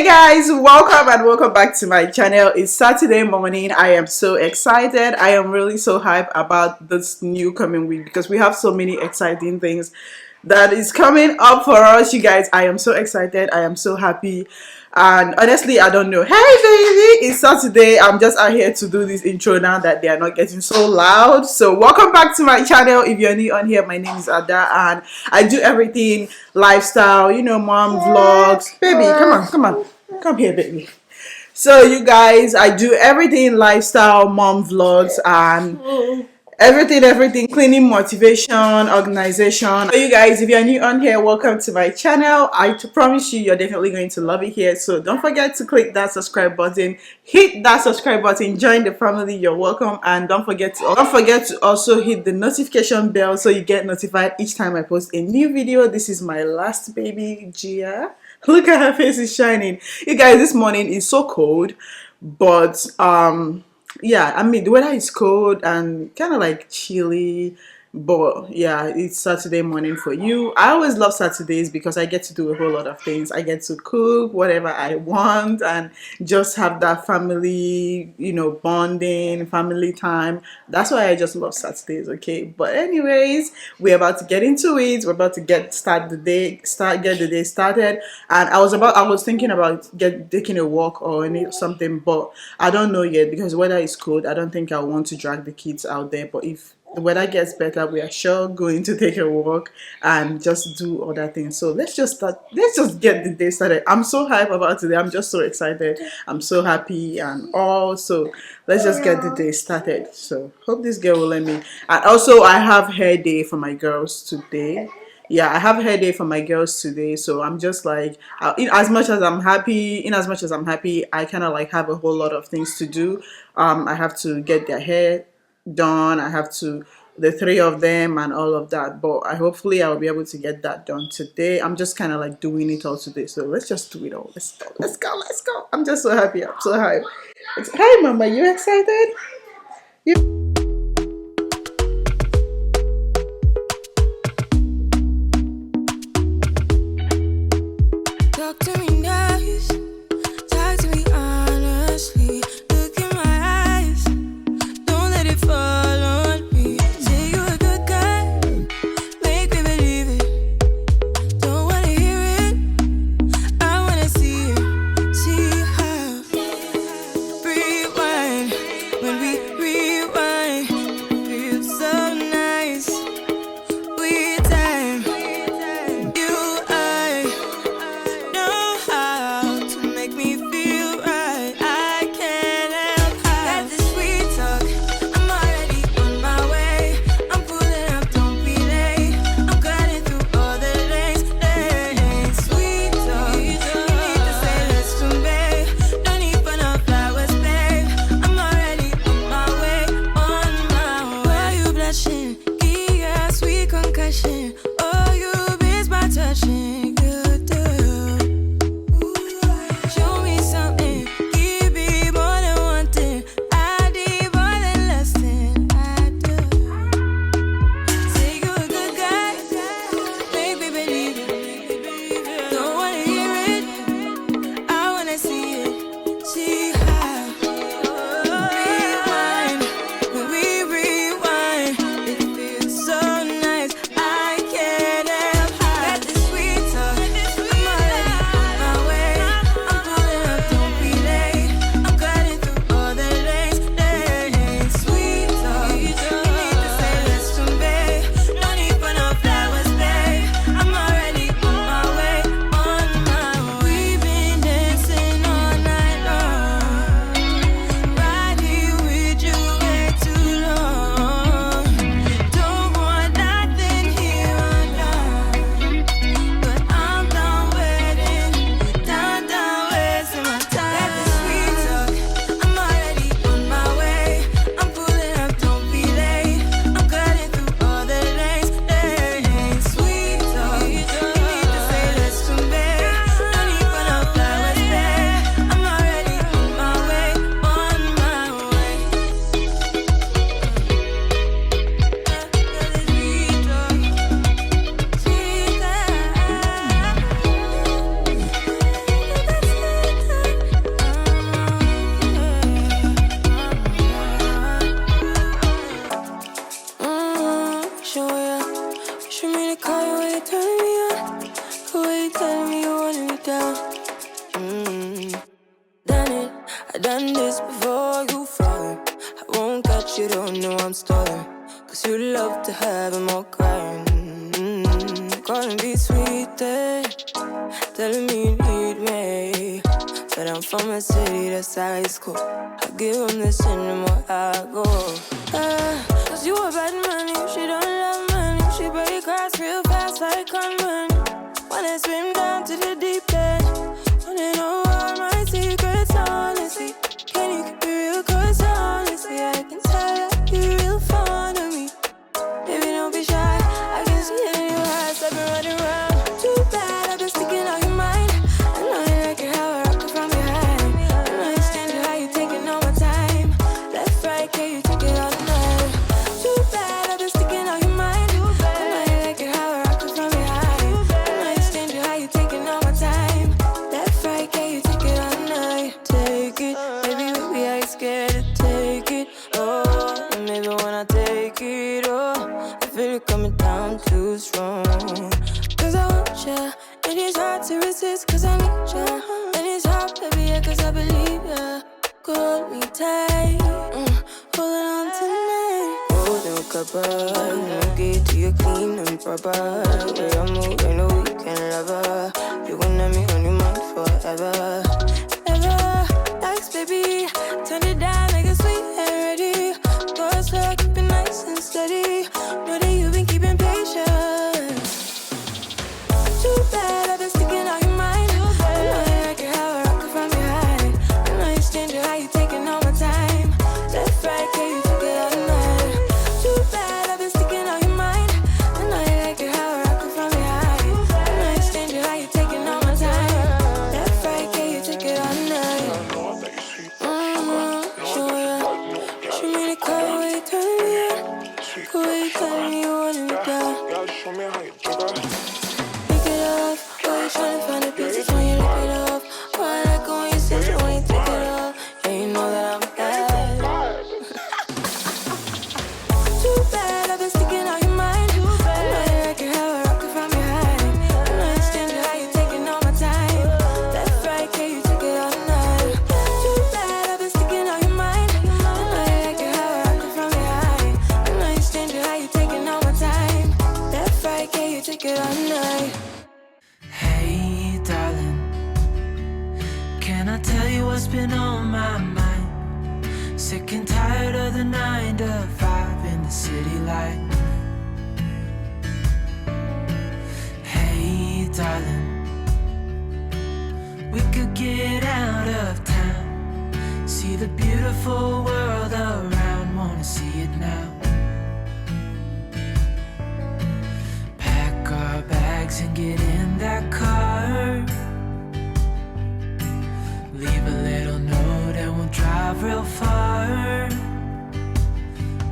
Hey guys, welcome back to my channel. It's Saturday morning. I am so excited. I am really so hyped about this new coming week because we have so many exciting things that is coming up for us, you guys. I am so excited. I am so happy. And honestly, I don't know. Hey baby, it's Saturday. I'm just out here to do this intro now that they are not getting so loud. So welcome back to my channel. If you're new on here, my name is Ada and I do everything lifestyle, mom vlogs. Baby, come here, baby. So you guys, I do everything lifestyle, mom vlogs, and everything cleaning, motivation, organization. So you guys, if you're new on here, welcome to my channel. I promise you, you're definitely going to love it here. So don't forget to click that subscribe button, hit that subscribe button, join the family. You're welcome. And don't forget to also hit the notification bell so you get notified each time I post a new video. This is my last baby, Gia. Look at her face, is shining. You guys, this morning is so cold, but yeah, I mean the weather is cold and kind of like chilly, but yeah, it's Saturday morning for you. I always love Saturdays because I get to do a whole lot of things. I get to cook whatever I want and just have that family, bonding, family time. That's why I just love Saturdays. Okay, but anyways, we're about to get into it. We're about to get the day started. And I was thinking about taking a walk or something, but I don't know yet because the weather is cold. I don't think I want to drag the kids out there, but if the weather gets better, we are sure going to take a walk and just do other things. So let's just get the day started. I'm so hyped about today. I'm just so excited. I'm so happy and all. So let's just get the day started. So hope this girl will let me. And also I have hair day for my girls today. Yeah, I have hair day for my girls today, so I'm just like, in as much as I'm happy, I kind of like have a whole lot of things to do. I have to get their hair done. I have to, the three of them and all of that, but hopefully I'll be able to get that done today. I'm just kind of like doing it all today, so let's just do it all. Let's go. I'm just so happy. I'm so hyped. Hi mama, you excited? Talk to me nice, talk to me honestly. Look in my eyes, don't let it fall on me. Say you're a good guy, make me believe it. Don't wanna hear it, I wanna see it. See how rewind, when we rewind, feels so nice. We time, you, I. No, way you turn me on, the way you tell me you want me down. Done it, I done this before you falling. I won't catch you, don't know I'm stalling. Cause you love to have them all crying. Calling me sweet, telling me you need me. But I'm from a city that's high school. I give them this anymore, I go. Cause you a bad man, you she don't love money. She break grass real fast like conman. Wanna swim down to the deep end. Wanna know all my secrets, honestly. Can you keep it real? Cause honestly, I can tell that you're real fond of me. Baby, don't be shy, I can see it in your eyes. I've been running around. Too bad, I've been sticking out your mind. I know you like it how I rock it from behind. I know you stand it how you taking all my time. Left, right, can you take it all night? Too bad, I've been sticking out your mind. I know you like it how I rock it from behind. I know you stand it how you taking all my time. Left, right, can you take it all night? Take it, baby, I ain't scared to take it. Oh, and maybe when I take it, oh, I feel it coming down too strong. Cause I want ya, and it's hard to resist cause I need ya. And it's hard, baby, yeah, cause I believe ya. Hold me tight, holding on tonight. Holding a cuppa, no get to you clean and proper. Way I move, I know you can love her. You gon' have me on your mind forever. Ever, thanks, baby. Turn it down like a sweet ready. Go slow, keep it nice and steady. Know that you've been keeping patience. Too bad I've been sticking out your mind. I know you like it how I rock it from behind. I know you stand it how you taking all my time. Left, right, can you take it all night? Too bad I've been sticking out your mind. I know you like it how I rock it from behind. I know you stand it how you taking all my time. Left, right, can you take it all night? Show ya, show me the color way you turn me on, the way you tell me you want me down. Pick it off, why you tryna find the pieces when you lick it off? Why I like it when you sense it when you take it off? Yeah, you know that I'm bad. Too bad I've been sticking out your mind. I know you like it how I rock it from behind. I know you stand it how you taking all my time. Left, right, can you take it all night? Too bad I've been sticking out your mind. I know you like it how I rock it from behind. I know you stand it how you taking all my time. Left, right, can you take it all night? Hey, darling, can I tell you what's been on my mind? Sick and tired of the 9 to 5 in the city light. Hey, darling, we could get out of town, see the beautiful world around, wanna see it now. Pack our bags and get in that car. Leave a little note and we'll drive real far.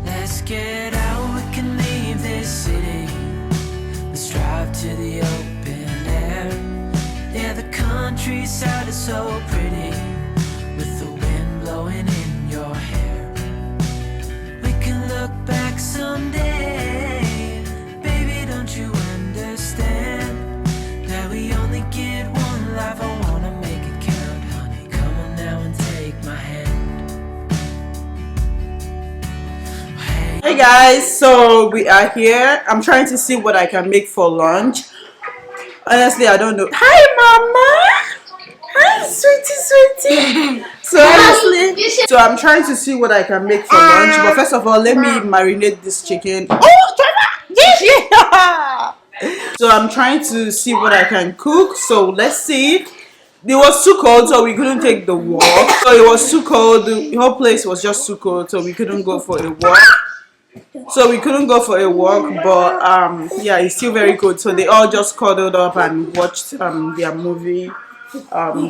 Let's get out, we can leave this city. Let's drive to the open air. Yeah, the countryside is so pretty, with the wind blowing in your hair. We can look back someday. Baby, don't you understand that we only get one life? I wanna make it count, honey. Come on now and take my hand. Hey guys, so we are here. I'm trying to see what I can make for lunch. Honestly, I don't know. Hi, Mama. Hi, sweetie. So I'm trying to see what I can make for lunch. But first of all, let me marinate this chicken. Oh, Trevor! Yeah! So I'm trying to see what I can cook. So let's see. It was too cold, so we couldn't take the walk. So it was too cold. The whole place was just too cold, so we couldn't go for a walk. But yeah, it's still very good. So they all just cuddled up and watched their movie.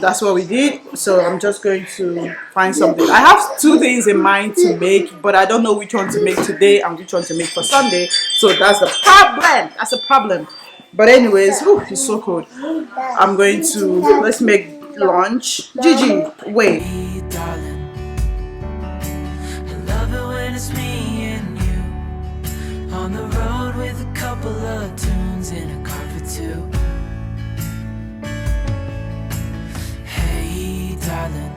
That's what we did. So I'm just going to find something. I have 2 things in mind to make, but I don't know which one to make today and which one to make for Sunday. So that's the problem. That's a problem. But anyways, it's so cold. I'm going to let's make lunch. Gigi, wait. Hey, darling, I love it when it's me and you on the road with a couple of tunes in a car. too. Hey, darling,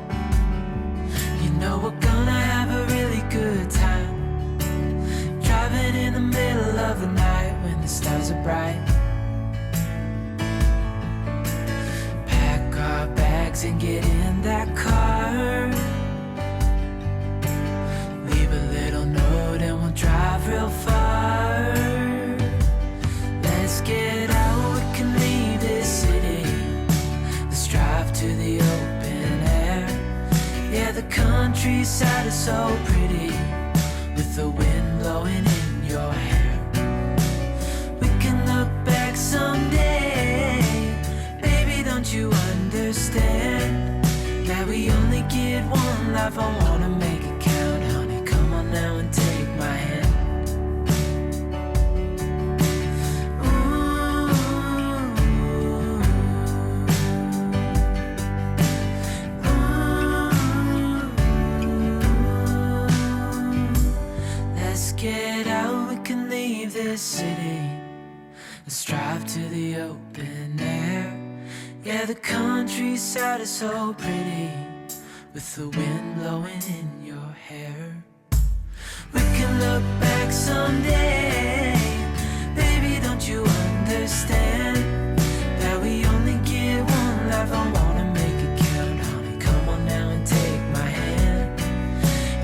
you know we're gonna have a really good time. Driving in the middle of the night when the stars are bright. Pack our bags and get in that car. Leave a little note and we'll drive real far. Let's get out, we can leave this city. Let's drive to the open air. Yeah, the countryside is so pretty, with the wind blowing in your hair. We can look back someday. Baby, don't you understand that we only get one life? I wanna make it count, honey. Come on now and take my hand. Get out, we can leave this city. Let's drive to the open air. Yeah, the countryside is so pretty, with the wind blowing in your hair. We can look back someday. Baby, don't you understand that we only get one life? I wanna make it count, honey. Come on now and take my hand.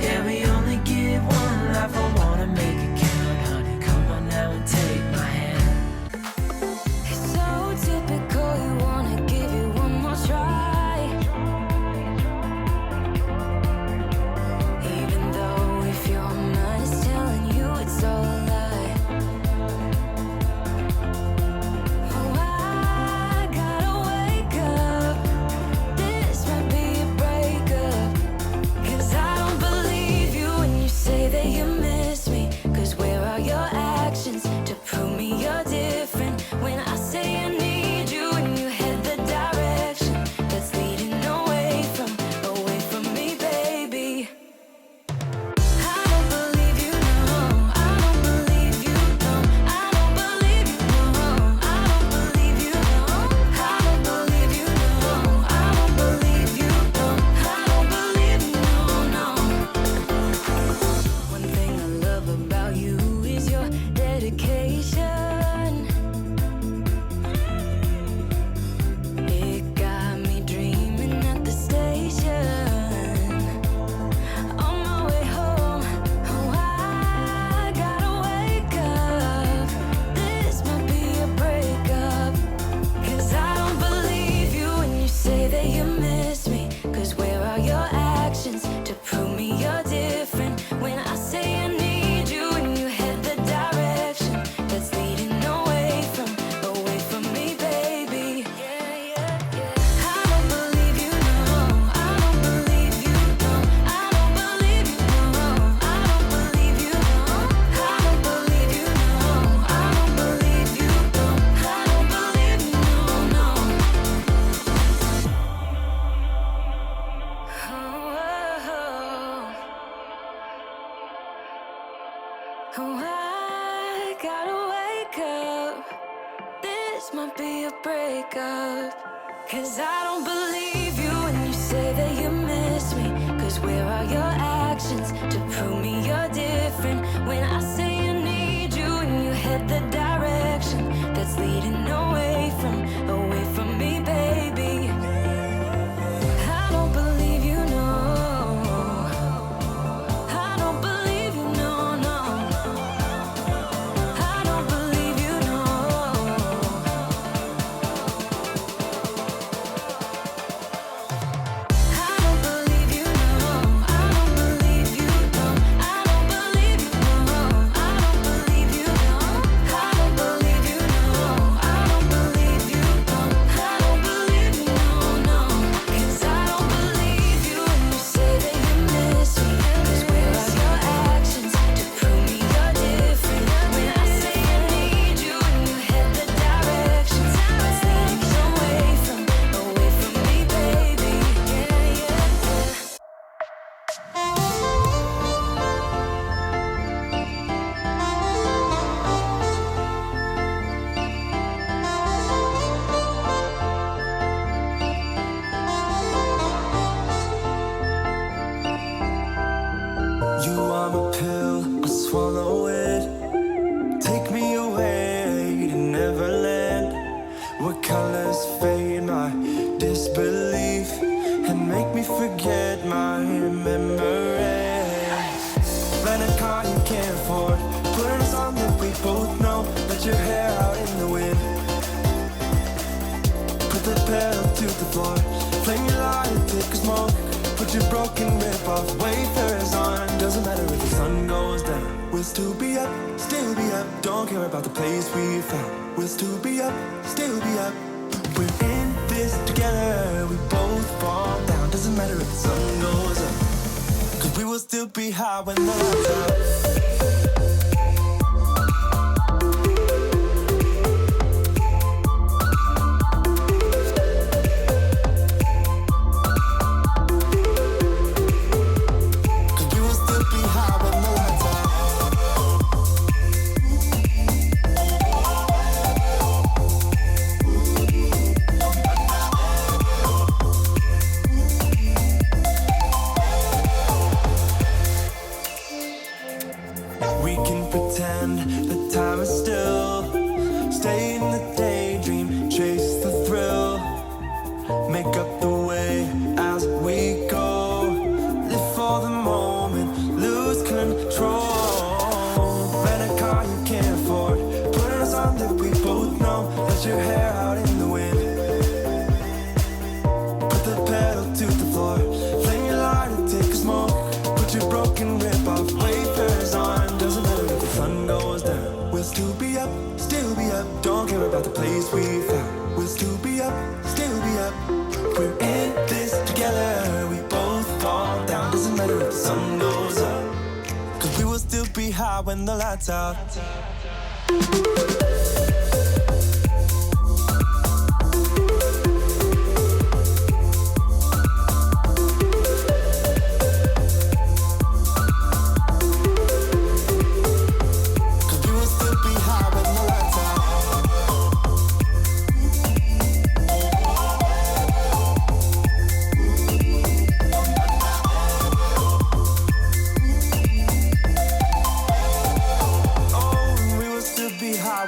Yeah, we only get one life. I wanna make it count, honey. Come on now and take my hand. It's so typical, you wanna give you one more try. Even though if your mind is telling you it's all a lie. Oh, I gotta wake up. This might be a breakup. 'Cause I don't believe you when you say that you miss me. 'Cause where are your actions to prove me you're different? When I say I need you and you head the direction that's leading away from me, baby. I don't believe you, no. I don't believe you, no. I don't believe you, no. I don't believe you, no. I don't believe you, no. I don't believe you, no. I don't believe you, no, no. One thing I love about you is your dedication. It got me dreaming at the station. On my way home, oh, I gotta wake up. This might be a breakup. 'Cause I don't believe you when you say that you miss me. 'Cause where are your actions to prove me you're different? When I say I need you and you head the direction that's leading away from me, baby. Yeah, yeah, yeah. I don't believe you, no. I don't believe you, no. I don't believe you, no. I don't believe you, no. I don't believe you, no. I don't believe you, no. I don't believe you, no, no. Oh, I gotta wake up. This might be a breakup. 'Cause I don't believe you when you say that you miss me. 'Cause where are your actions to prove me you're different? When I say I need you and you head the direction that's leading away from me, baby. I don't believe you, no. I don't believe you, no, no. I don't believe you, no. I don't believe you, no. I don't believe you, no. I don't believe you, no. I don't believe you, no. I don't believe you, no. I What colors fade my disbelief and make me forget my memories? Rent a car you can't afford, put on a song that we both know. Let your hair out in the wind, put the pedal to the floor, flame your lighter, take a smoke. Put your broken rip-off wafers on. Doesn't matter if the sun goes down, we'll still be up, still be up. Don't care about the place we found, we'll still be up, still be up. We're in this together, we both fall down. Doesn't matter if the sun goes up, cause we will still be high when the lights out. We can pretend that time is still, stay in the daydream, chase the thrill, make up the way as we go, live for the moment, lose control. Rent a car you can't afford, put on a song that we both know. Let your hair out in the wind, put the pedal to the floor, flame your lighter, take a smoke. Put your broken rip-off wafers on. Doesn't matter if the sun goes down, we'll still be up, still be up. Don't care about the place we found, we'll still be up, still be up. We're in this together, we both fall down. Doesn't matter if the sun goes up, cause we will still be high when the lights out.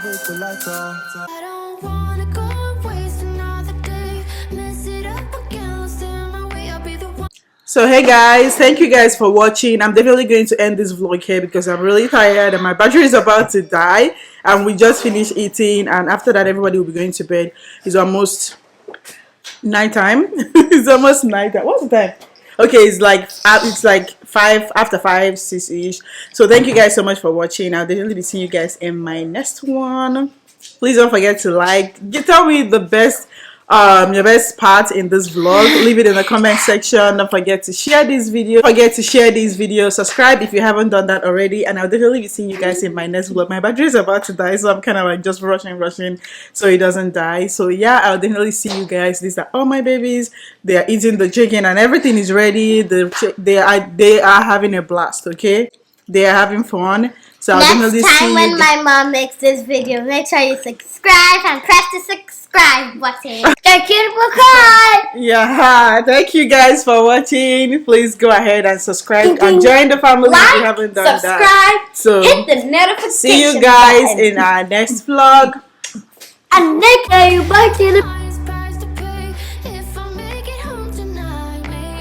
With the lights out. I don't wanna go waste another day. Mess it up again, lost in my way. I'll be the one. So hey guys, thank you guys for watching. I'm definitely going to end this vlog here because I'm really tired and my battery is about to die, and we just finished eating, and after that everybody will be going to bed. It's almost nighttime. It's almost nighttime. What's the time? Okay, it's like 5 after 5, 6ish. So thank you guys so much for watching. I'll definitely be seeing you guys in my next one. Please don't forget to like. Tell me the best your best part in this vlog. Leave it in the comment section. Don't forget to share this video. Subscribe if you haven't done that already, and I'll definitely be seeing you guys in my next vlog. My battery is about to die, so I'm kind of like just rushing so it doesn't die. So yeah, I'll definitely see you guys. These are all my babies. They are eating the chicken and everything is ready. They are having a blast. Okay, they are having fun. So I'll definitely Next see time you when my mom makes this video, make sure you subscribe and press the subscribe button. Thank you for calling. Yeah, thank you guys for watching. Please go ahead and subscribe and join the family if you haven't done that. So hit the notification see you guys button. in our next vlog. And next time you bye.